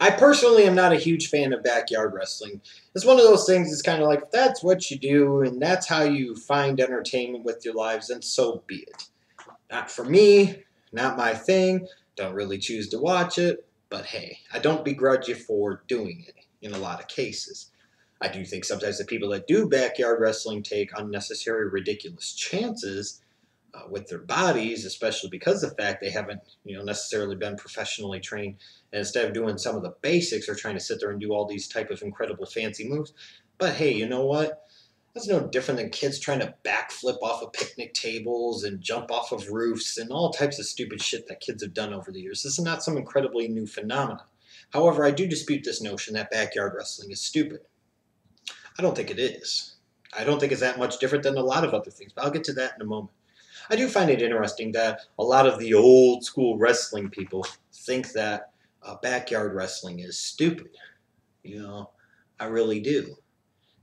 I personally am not a huge fan of backyard wrestling. It's one of those things. It's kind of like if that's what you do and that's how you find entertainment with your lives, then so be it. Not for me, not my thing. Don't really choose to watch it, but hey, I don't begrudge you for doing it in a lot of cases. I do think sometimes the people that do backyard wrestling take unnecessary, ridiculous chances with their bodies, especially because of the fact they haven't, necessarily been professionally trained. And instead of doing some of the basics, they're trying to sit there and do all these type of incredible fancy moves. But hey, you know what? That's no different than kids trying to backflip off of picnic tables and jump off of roofs and all types of stupid shit that kids have done over the years. This is not some incredibly new phenomenon. However, I do dispute this notion that backyard wrestling is stupid. I don't think it is. I don't think it's that much different than a lot of other things, but I'll get to that in a moment. I do find it interesting that a lot of the old school wrestling people think that backyard wrestling is stupid. I really do.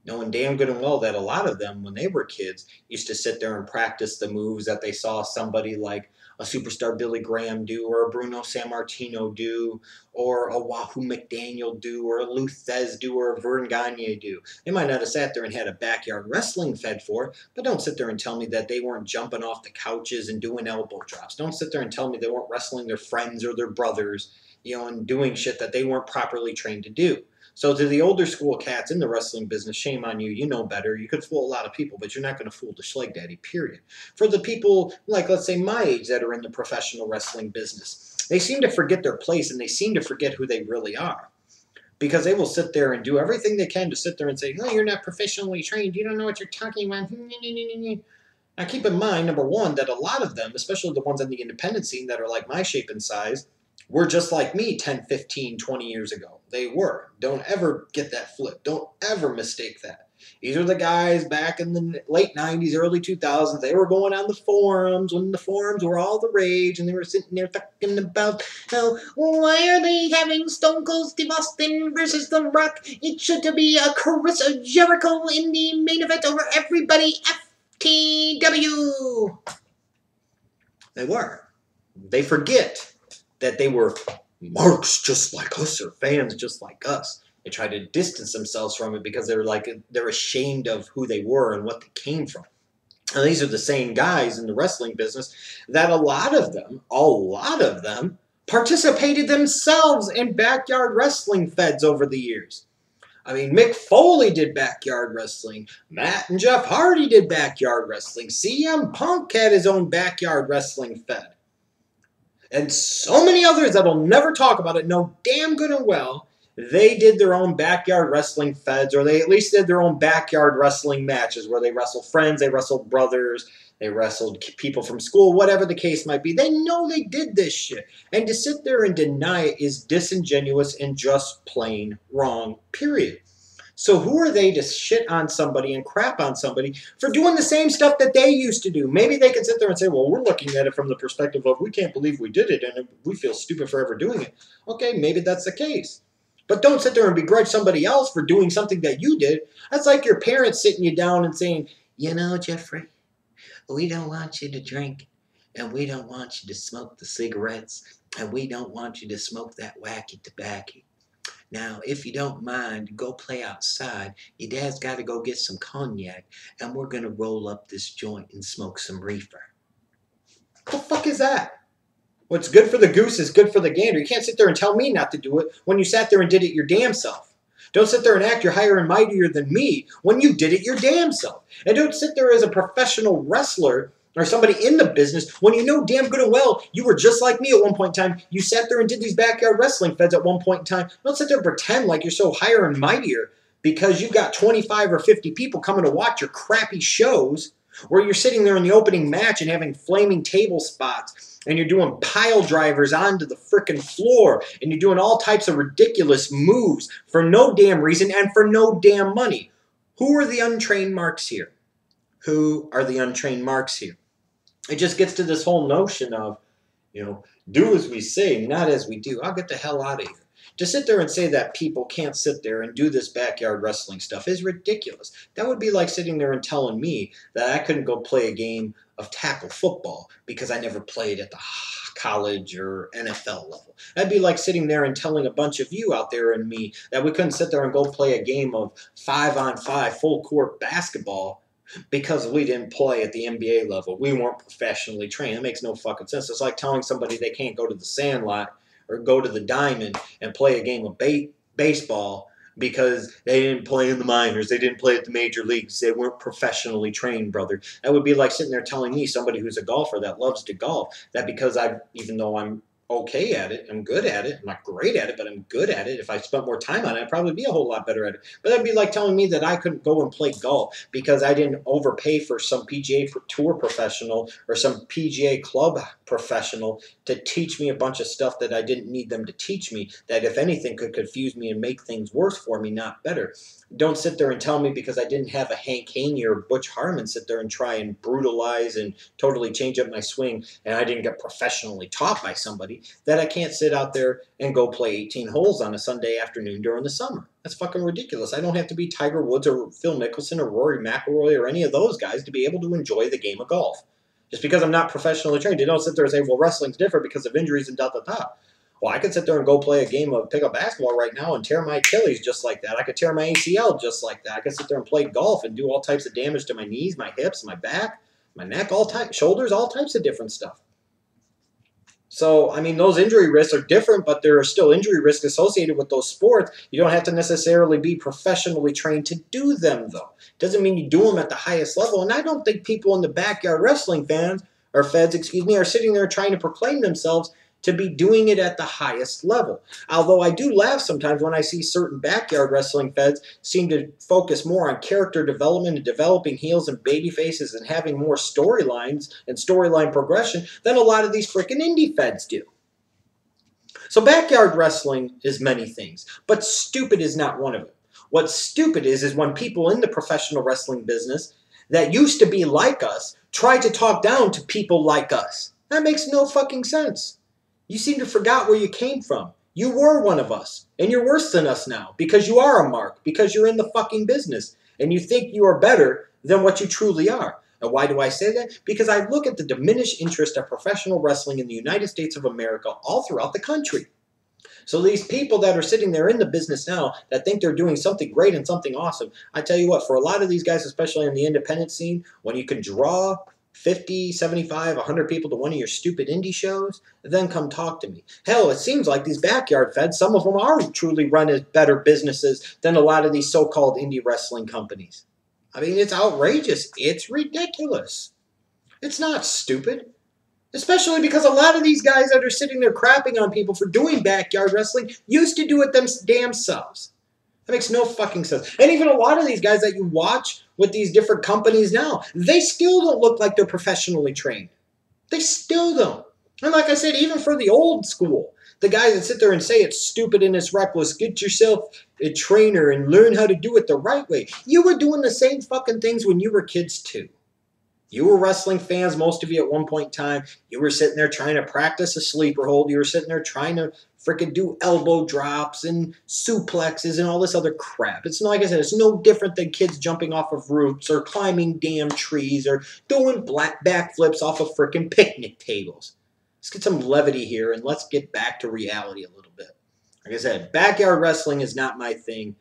Knowing damn good and well that a lot of them, when they were kids, used to sit there and practice the moves that they saw somebody like a superstar Billy Graham do, or a Bruno Sammartino do, or a Wahoo McDaniel do, or a Lou Thez do, or a Vern Gagne do. They might not have sat there and had a backyard wrestling fed for, but don't sit there and tell me that they weren't jumping off the couches and doing elbow drops. Don't sit there and tell me they weren't wrestling their friends or their brothers, and doing shit that they weren't properly trained to do. So to the older school cats in the wrestling business, shame on you. You know better. You could fool a lot of people, but you're not going to fool the Schleg Daddy, period. For the people, like, let's say, my age that are in the professional wrestling business, they seem to forget their place and they seem to forget who they really are. Because they will sit there and do everything they can to sit there and say, no, you're not professionally trained. You don't know what you're talking about. Now, keep in mind, number one, that a lot of them, especially the ones on the independent scene that are like my shape and size, were just like me 10, 15, 20 years ago. They were. Don't ever get that flip. Don't ever mistake that. These are the guys back in the late 90s, early 2000s. They were going on the forums when the forums were all the rage, and they were sitting there talking about how, why are they having Stone Cold Steve Austin versus The Rock? It should be a Chris Jericho in the main event over everybody. FTW. They were. They forget that they were marks just like us or fans just like us. They try to distance themselves from it because they're ashamed of who they were and what they came from. And these are the same guys in the wrestling business that a lot of them participated themselves in backyard wrestling feds over the years. I mean, Mick Foley did backyard wrestling. Matt and Jeff Hardy did backyard wrestling. CM Punk had his own backyard wrestling fed. And so many others that'll never talk about it know damn good and well they did their own backyard wrestling feds, or they at least did their own backyard wrestling matches where they wrestled friends, they wrestled brothers, they wrestled people from school, whatever the case might be. They know they did this shit. And to sit there and deny it is disingenuous and just plain wrong, period. So who are they to shit on somebody and crap on somebody for doing the same stuff that they used to do? Maybe they can sit there and say, well, we're looking at it from the perspective of we can't believe we did it and we feel stupid for ever doing it. Okay, maybe that's the case. But don't sit there and begrudge somebody else for doing something that you did. That's like your parents sitting you down and saying, you know, Jeffrey, we don't want you to drink and we don't want you to smoke the cigarettes and we don't want you to smoke that wacky tobacco. Now, if you don't mind, go play outside. Your dad's got to go get some cognac, and we're going to roll up this joint and smoke some reefer. What the fuck is that? What's good for the goose is good for the gander. You can't sit there and tell me not to do it when you sat there and did it your damn self. Don't sit there and act you're higher and mightier than me when you did it your damn self. And don't sit there as a professional wrestler or somebody in the business when you know damn good and well you were just like me at one point in time. You sat there and did these backyard wrestling feds at one point in time. Don't sit there and pretend like you're so higher and mightier because you've got 25 or 50 people coming to watch your crappy shows where you're sitting there in the opening match and having flaming table spots and you're doing pile drivers onto the frickin' floor and you're doing all types of ridiculous moves for no damn reason and for no damn money. Who are the untrained marks here? Who are the untrained marks here? It just gets to this whole notion of, do as we say, not as we do. I'll get the hell out of here. To sit there and say that people can't sit there and do this backyard wrestling stuff is ridiculous. That would be like sitting there and telling me that I couldn't go play a game of tackle football because I never played at the college or NFL level. That'd be like sitting there and telling a bunch of you out there and me that we couldn't sit there and go play a game of 5-on-5 full court basketball because we didn't play at the NBA level. We weren't professionally trained. It makes no fucking sense. It's like telling somebody they can't go to the Sandlot or go to the Diamond and play a game of baseball because they didn't play in the minors. They didn't play at the major leagues. They weren't professionally trained, brother. That would be like sitting there telling me, somebody who's a golfer that loves to golf, that because even though I'm okay at it, I'm good at it. I'm not great at it, but I'm good at it. If I spent more time on it, I'd probably be a whole lot better at it. But that'd be like telling me that I couldn't go and play golf because I didn't overpay for some PGA Tour professional or some PGA Club professional to teach me a bunch of stuff that I didn't need them to teach me, that if anything could confuse me and make things worse for me, not better. Don't sit there and tell me because I didn't have a Hank Haney or Butch Harmon sit there and try and brutalize and totally change up my swing, and I didn't get professionally taught by somebody, that I can't sit out there and go play 18 holes on a Sunday afternoon during the summer. That's fucking ridiculous. I don't have to be Tiger Woods or Phil Mickelson or Rory McIlroy or any of those guys to be able to enjoy the game of golf. Just because I'm not professionally trained, you don't sit there and say, well, wrestling's different because of injuries and da-da-da. Well, I could sit there and go play a game of pickup basketball right now and tear my Achilles just like that. I could tear my ACL just like that. I could sit there and play golf and do all types of damage to my knees, my hips, my back, my neck, shoulders, all types of different stuff. So, I mean, those injury risks are different, but there are still injury risks associated with those sports. You don't have to necessarily be professionally trained to do them, though. Doesn't mean you do them at the highest level. And I don't think people in the backyard wrestling feds are sitting there trying to proclaim themselves to be doing it at the highest level. Although I do laugh sometimes when I see certain backyard wrestling feds seem to focus more on character development and developing heels and baby faces and having more storylines and storyline progression than a lot of these freaking indie feds do. So backyard wrestling is many things, but stupid is not one of them. What's stupid is when people in the professional wrestling business that used to be like us try to talk down to people like us. That makes no fucking sense. You seem to forgot where you came from. You were one of us, and you're worse than us now because you are a mark, because you're in the fucking business, and you think you are better than what you truly are. And why do I say that? Because I look at the diminished interest of professional wrestling in the United States of America all throughout the country. So these people that are sitting there in the business now that think they're doing something great and something awesome, I tell you what, for a lot of these guys, especially in the independent scene, when you can draw 50, 75, 100 people to one of your stupid indie shows, then come talk to me. Hell, it seems like these backyard feds, some of them are truly run as better businesses than a lot of these so-called indie wrestling companies. I mean, it's outrageous. It's ridiculous. It's not stupid. Especially because a lot of these guys that are sitting there crapping on people for doing backyard wrestling used to do it them damn selves. That makes no fucking sense. And even a lot of these guys that you watch with these different companies now, they still don't look like they're professionally trained. They still don't. And like I said, even for the old school, the guys that sit there and say it's stupid and it's reckless, get yourself a trainer and learn how to do it the right way. You were doing the same fucking things when you were kids too. You were wrestling fans, most of you at one point in time. You were sitting there trying to practice a sleeper hold. You were sitting there trying to freaking do elbow drops and suplexes and all this other crap. It's like I said, it's no different than kids jumping off of roofs or climbing damn trees or doing backflips off of freaking picnic tables. Let's get some levity here and let's get back to reality a little bit. Like I said, backyard wrestling is not my thing.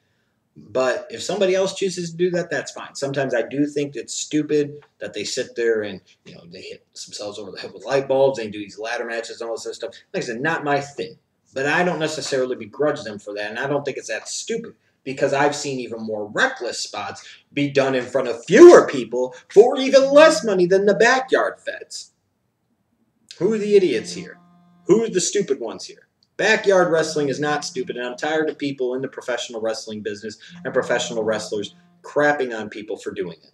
But if somebody else chooses to do that, that's fine. Sometimes I do think it's stupid that they sit there and, they hit themselves over the head with light bulbs. They do these ladder matches and all this other stuff. Like I said, not my thing. But I don't necessarily begrudge them for that. And I don't think it's that stupid because I've seen even more reckless spots be done in front of fewer people for even less money than the backyard feds. Who are the idiots here? Who are the stupid ones here? Backyard wrestling is not stupid, and I'm tired of people in the professional wrestling business and professional wrestlers crapping on people for doing it.